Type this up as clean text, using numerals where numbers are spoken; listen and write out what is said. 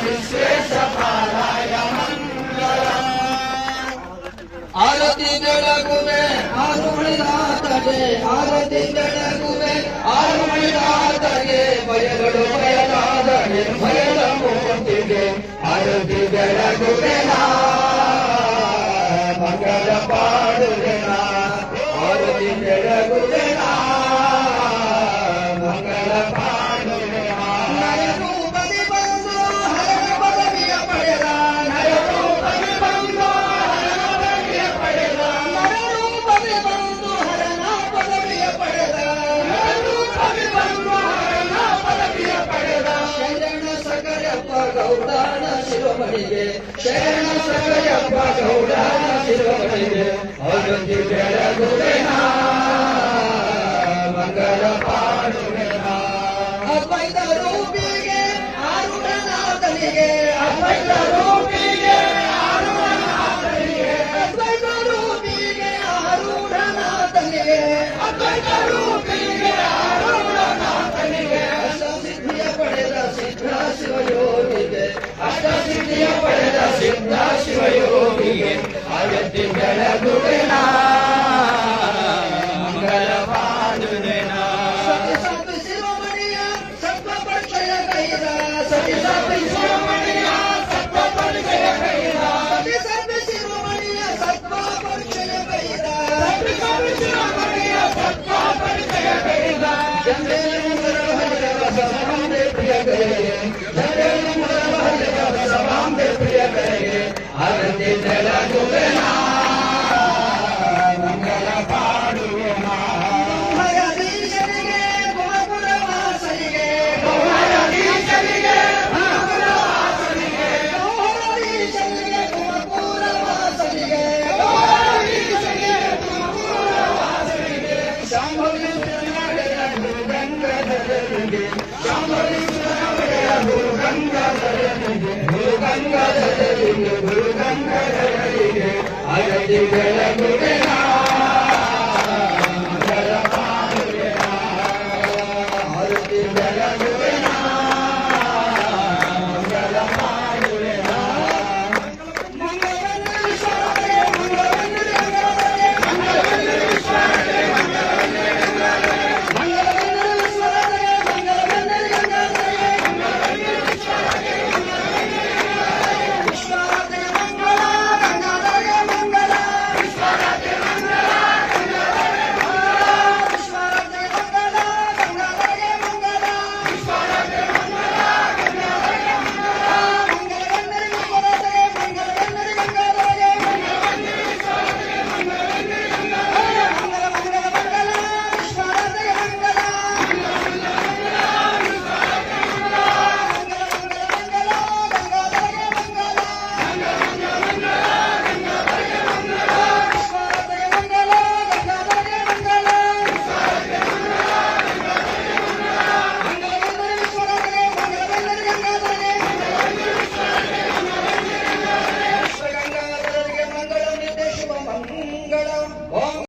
ವಿಶ್ವೇಶಪಾಲಾಯ ಮಂಗಳಂ. ಆರತಿ ಬೆಳಗುವೆ ಆರುಮಳಿನಾಥಗೆ, ಆರತಿ ಬೆಳಗುವೆ ಆರುಮಳಿನಾಥಗೆ, ಭಯಗಳು ಭಯನಾದಗೆ ಭಯದ ಮೂರ್ತಿಗೆ ಆರತಿ ಬೆಳಗುವೆ ಮಂಗಳ ಪಾಡುವೆ ಆರತಿ ಬೆಳಗುವೆ ಮಂಗಳ ಪಾಡುವೆ. ನಯರೂಪದಿ ಬಂದು ಹರಣ ಪದವಿಯ ಪಡೆದ, ನಯರೂಪದಿ ಬಂದು ಹರಣ ಪದವಿಯ ಪಡೆದ, ನಯರೂಪದಿ ಬಂದು ಹರಣ ಪದವಿಯ ಪಡೆದ, ನಯರೂಪದಿ ಬಂದು ಹರಣ ಪದವಿಯ ಪಡೆದ. ಶರಣ ಸಕಲಪ್ಪ ಗೌಡನ ಶಿರೋಮಣಿಗೆ, ಶರಣ ಸಕಲಪ್ಪ ಗೌಡನ ಶಿರೋಮಣಿಗೆ ಆರತಿ ಬೆಳಗುವೆ ಮಂಗಳ ಪಾಡುವೆ. ಅದ್ವೈತ ರೂಪಿಗೆ ಆರುಣನಾಥನಿಗೆ, ಅದ್ವೈತ ರೂಪಿಗೆ ಆರುಣನಾಥನಿಗೆ, ಅದ್ವೈತ ರೂಪಿಗೆ ಆರುಣನಾಥನಿಗೆ, ಅದ್ವೈತ ರೂಪಿಗೆ ಆರುಣನಾಥನಿಗೆ. ಅಷ್ಟಸಿದ್ಧಿಯ ಪಡೆದ ಸಿದ್ಧ ಶಿವಯೋಗಿಗೆ, ಅಷ್ಟಸಿದ್ಧಿಯ ಪಡೆದ ಸಿದ್ಧ ಶಿವಯೋಗಿಗೆ ಆರತಿ ಬೆಳಗುವೆ ಮಂಗಳ ಪಾಡುವೆ. ಸತಿ ಸತಿ ಶಿರೋಮಣಿಯ ಸತ್ವ ಪರಿಚಯ ಕೈದ, ಸತಿ ಸತಿ ಶಿರೋಮಣಿಯ ಸತ್ವ ಪರಿಚಯ ಕೈದ, ಸತಿ ಸತಿ ಶಿರೋಮಣಿಯ ಸತ್ವ ಪರಿಚಯ ಕೈದ, ಸತಿ ಸತಿ ಶಿರೋಮಣಿಯ ಸತ್ವ ಪರಿಚಯ ಕೈದ. ಜಂದೇನು ಮುರಹರಿಯ ಸಮಾಂಬೆ ಪ್ರಿಯ ಕರೆಗೆ, ಜಂದೇನು ಮುರಹರಿಯ ಸಮಾಂಬೆ ಪ್ರಿಯ ಕರೆಗೆ ಆರತಿ ಬೆಳಗುವೆ ಮಂಗಳ ಪಾಡುವೆ. ಗೌಹರಧೀಶನಿಗೆ ಗುಣಪುರವಾಸನಿಗೆ, ಗೌಹರಧೀಶನಿಗೆ ಗುಣಪುರವಾಸನಿಗೆ, ಗೌಹರಧೀಶನಿಗೆ ಗುಣಪುರವಾಸನಿಗೆ, ಗೌಹರಧೀಶನಿಗೆ ಗುಣಪುರವಾಸನಿಗೆ. ಶಾಂಭವಿ ಸುರನಡೆಯ ಗುರುಗಂಗಾಧರನಿಗೆ, ಶಾಂಭವಿ ಸುರನಡೆಯ ಗುರುಗಂಗಾಧರನಿಗೆ, ಗುರುಗಂಗಾಧರನಿಗೆ, ಗುರುಗಂಗಾಧರನಿಗೆ ಆರತಿ ಬೆಳಗುವೆ